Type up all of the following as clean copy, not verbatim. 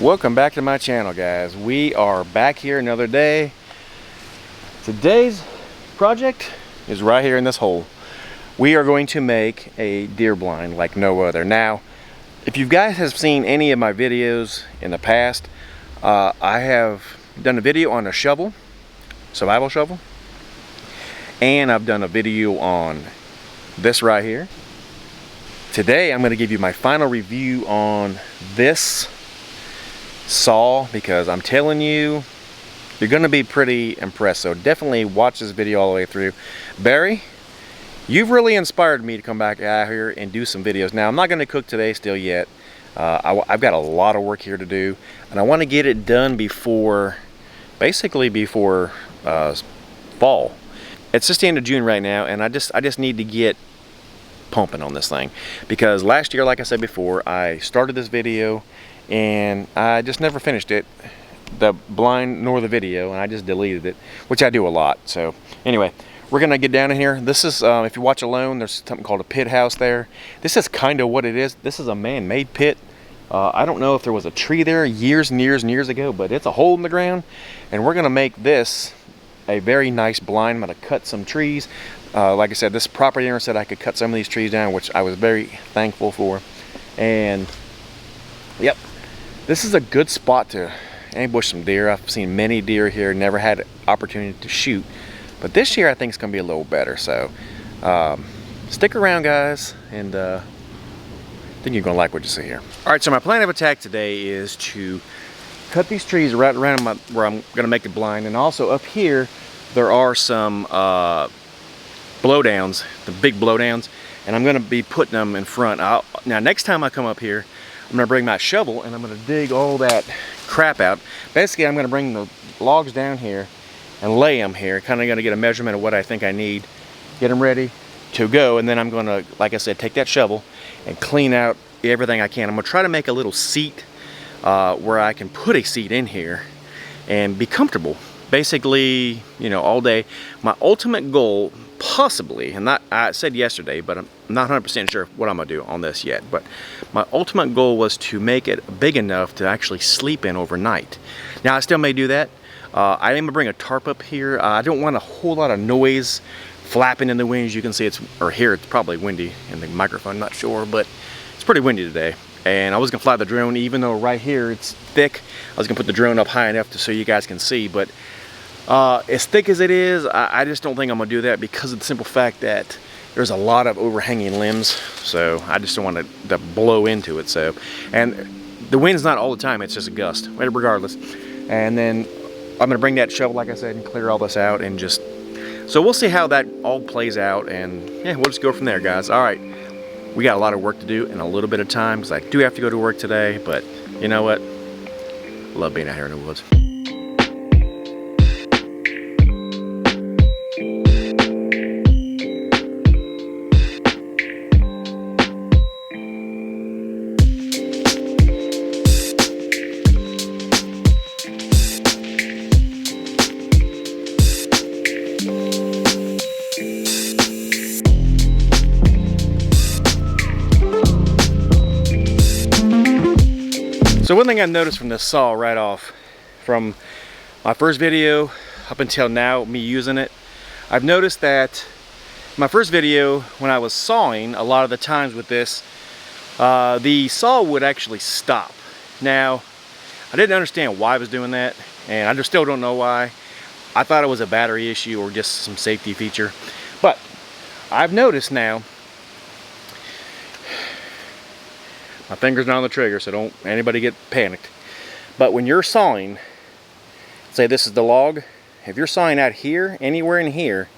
Welcome back to my channel, guys. We are back here another day. Today's project is right here in this hole. We are going to make a deer blind like no other. Now, if you guys have seen any of my videos in the past, I have done a video on a shovel, survival shovel, and I've done a video on this right here. Today I'm going to give you my final review on this saw, because I'm telling you, you're going to be pretty impressed. So definitely watch this video all the way through. Barry, you've really inspired me to come back out here and do some videos. Now, I'm not going to cook today still yet. I've got a lot of work here to do, and I want to get it done before, basically before fall. It's just the end of June right now, and I just need to get pumping on this thing, because last year, like I said before, I started this video and I just never finished it, the blind nor the video, and I just deleted it, which I do a lot. So anyway, we're gonna get down in here. This is if you watch alone, there's something called a pit house there. This is kind of what it is. This is a man-made pit. I don't know if there was a tree there years and years and years ago, but it's a hole in the ground, and we're gonna make this a very nice blind. I'm gonna cut some trees. Like I said, this property owner said I could cut some of these trees down, which I was very thankful for. And yep, this is a good spot to ambush some deer. I've seen many deer here, never had an opportunity to shoot, but this year I think it's gonna be a little better. So stick around, guys, and I think you're gonna like what you see here. All right, so my plan of attack today is to cut these trees right around where I'm gonna make the blind, and also up here there are some blowdowns, the big blowdowns, and I'm gonna be putting them in front. Now next time I come up here, I'm gonna bring my shovel and I'm gonna dig all that crap out. Basically, I'm gonna bring the logs down here and lay them here, kind of gonna get a measurement of what I think I need, get them ready to go, and then I'm gonna, like I said, take that shovel and clean out everything I can. I'm gonna try to make a little seat where I can put a seat in here and be comfortable, basically, you know, all day. My ultimate goal, possibly, and I said yesterday, but I'm not 100% sure what I'm gonna do on this yet, but my ultimate goal was to make it big enough to actually sleep in overnight. Now, I still may do that. I am gonna bring a tarp up here. I don't want a whole lot of noise flapping in the wind. As you can see, it's probably windy in the microphone, not sure, but it's pretty windy today. And I was gonna fly the drone, even though right here it's thick. I was gonna put the drone up high enough so you guys can see, but as thick as it is, I just don't think I'm gonna do that, because of the simple fact that there's a lot of overhanging limbs. So I just don't want to blow into it. So, and the wind's not all the time, it's just a gust, regardless. And then I'm gonna bring that shovel, like I said, and clear all this out, and just, so we'll see how that all plays out, and yeah, we'll just go from there, guys. All right, we got a lot of work to do in a little bit of time, because I do have to go to work today, but you know what? I love being out here in the woods. So one thing I've noticed from this saw right off, from my first video up until now, me using it, I've noticed that my first video, when I was sawing, a lot of the times with this, the saw would actually stop. Now, I didn't understand why I was doing that, and I just still don't know why. I thought it was a battery issue or just some safety feature. But I've noticed now, my finger's not on the trigger, so don't anybody get panicked. But when you're sawing, say this is the log, if you're sawing out here, anywhere in here,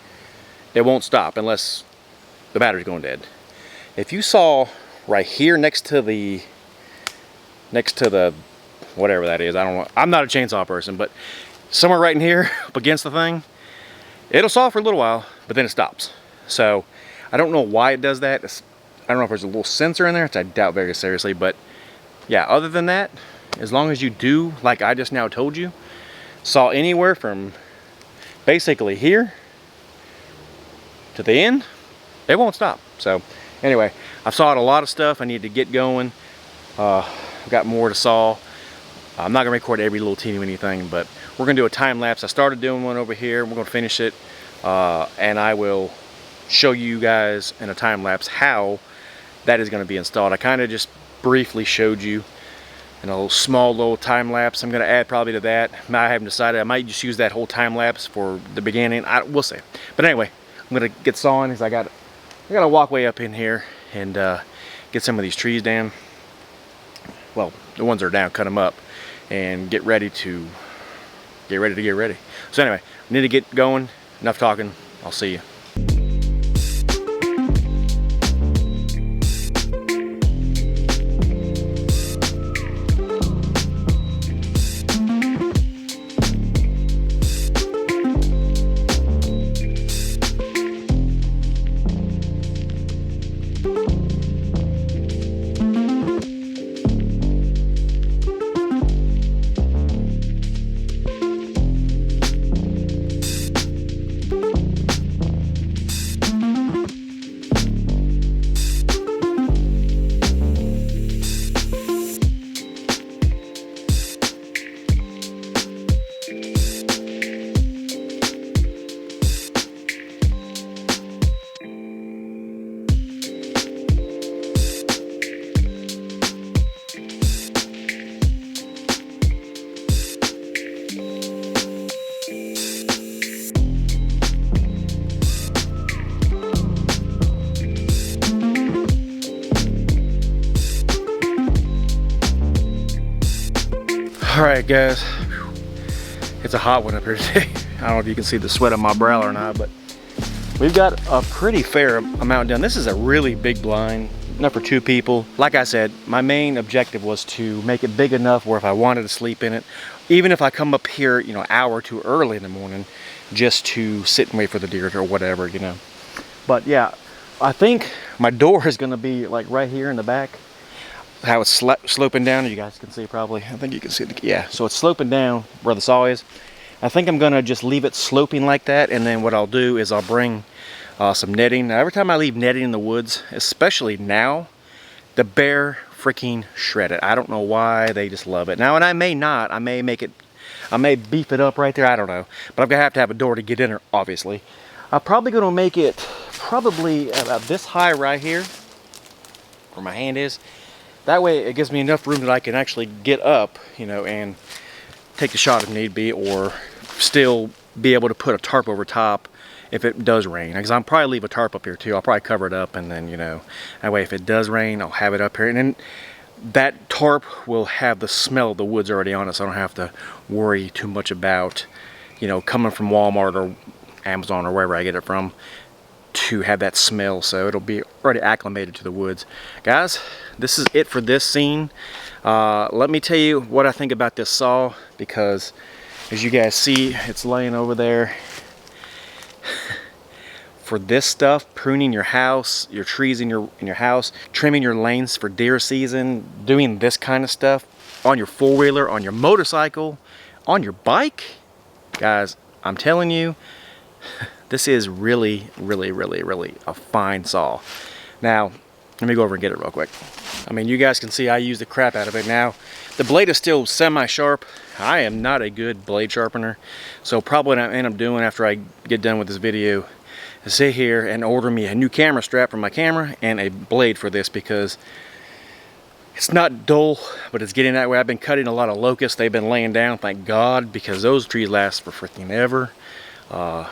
it won't stop unless the battery's going dead. If you saw right here next to the whatever that is, I don't know, I'm not a chainsaw person, but somewhere right in here up against the thing, it'll saw for a little while, but then it stops. So I don't know why it does that. I don't know if there's a little sensor in there, which I doubt very seriously, but yeah, other than that, as long as you do, like I just now told you, saw anywhere from basically here to the end, it won't stop. So anyway, I've sawed a lot of stuff. I need to get going. I've got more to saw. I'm not gonna record every little teeny anything, but we're gonna do a time lapse. I started doing one over here. We're gonna finish it, and I will show you guys in a time lapse how that is gonna be installed. I kind of just briefly showed you in a small little time lapse. I'm gonna add probably to that. I haven't decided. I might just use that whole time lapse for the beginning. We'll see. But anyway, I'm gonna get sawing because I gotta walk way up in here and get some of these trees down. Well, the ones that are down, cut them up, and get ready to get ready. So anyway, we need to get going. Enough talking. I'll see you. Alright guys, it's a hot one up here today. I don't know if you can see the sweat on my brow or not, but we've got a pretty fair amount done. This is a really big blind, enough for 2 people. Like I said, my main objective was to make it big enough where if I wanted to sleep in it, even if I come up here, you know, an hour too early in the morning, just to sit and wait for the deer or whatever, you know. But yeah, I think my door is gonna be like right here in the back. How it's sloping down, you guys can see probably. I think you can see it. Yeah, so it's sloping down where the saw is. I think I'm gonna just leave it sloping like that, and then what I'll do is I'll bring some netting. Now, every time I leave netting in the woods, especially now, the bear freaking shred it. I don't know why, they just love it. Now, and I may not, I may beef it up right there, I don't know. But I'm gonna have to have a door to get in there, obviously. I'm probably gonna make it probably about this high right here, where my hand is. That way it gives me enough room that I can actually get up, you know, and take a shot if need be, or still be able to put a tarp over top if it does rain. Because I'll probably leave a tarp up here too. I'll probably cover it up, and then, you know, that way if it does rain, I'll have it up here. And then that tarp will have the smell of the woods already on it, so I don't have to worry too much about, you know, coming from Walmart or Amazon or wherever I get it from to have that smell. So it'll be already acclimated to the woods. Guys, this is it for this scene. Let me tell you what I think about this saw, because as you guys see, it's laying over there. For this stuff, pruning your house, your trees in your house, trimming your lanes for deer season, doing this kind of stuff on your four-wheeler, on your motorcycle, on your bike, guys, I'm telling you, this is really, really, really, really a fine saw. Now, let me go over and get it real quick. I mean, you guys can see I use the crap out of it. Now, the blade is still semi-sharp. I am not a good blade sharpener. So probably what I end up doing after I get done with this video is sit here and order me a new camera strap for my camera and a blade for this, because it's not dull, but it's getting that way. I've been cutting a lot of locusts. They've been laying down, thank God, because those trees last for freaking ever.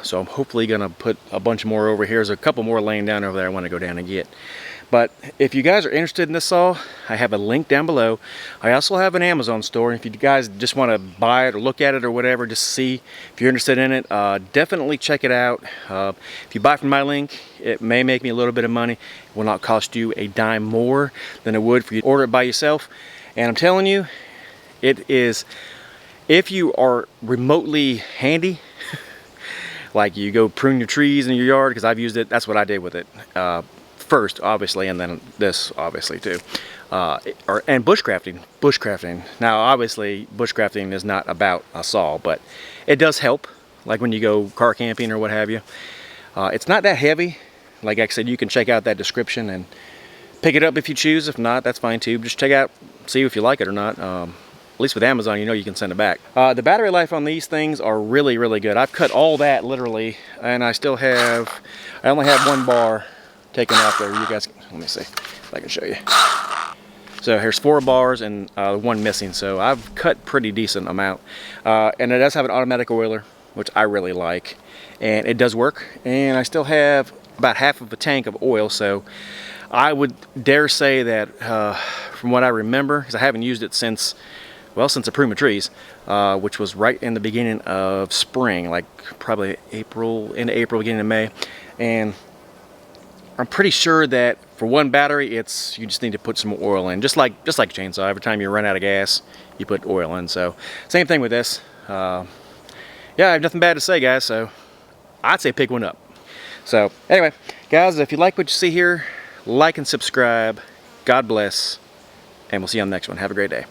So I'm hopefully gonna put a bunch more over here. There's a couple more laying down over there I want to go down and get. But if you guys are interested in this saw, I have a link down below. I also have an Amazon store. If you guys just want to buy it or look at it or whatever, just see if you're interested in it, definitely check it out. If you buy from my link, it may make me a little bit of money. It will not cost you a dime more than it would for you to order it by yourself. And I'm telling you, it is, if you are remotely handy, like you go prune your trees in your yard, because I've used it, that's what I did with it. First, obviously, and then this, obviously, too. And bushcrafting. Now, obviously, bushcrafting is not about a saw, but it does help, like when you go car camping or what have you. It's not that heavy. Like I said, you can check out that description and pick it up if you choose. If not, that's fine, too. Just check out, see if you like it or not. least with Amazon, you know you can send it back. The battery life on these things are really, really good. I've cut all that literally, and I only have 1 bar taken off there. You guys, let me see if I can show you. So here's 4 bars and 1 missing. So I've cut pretty decent amount. And it does have an automatic oiler, which I really like. And it does work. And I still have about half of a tank of oil. So I would dare say that from what I remember, because I haven't used it since the Prima trees, which was right in the beginning of spring, like probably into April, beginning of May. And I'm pretty sure that for 1 battery, you just need to put some oil in, just like a chainsaw. Every time you run out of gas, you put oil in. So same thing with this. Yeah, I have nothing bad to say, guys. So I'd say pick one up. So anyway, guys, if you like what you see here, like and subscribe. God bless, and we'll see you on the next one. Have a great day.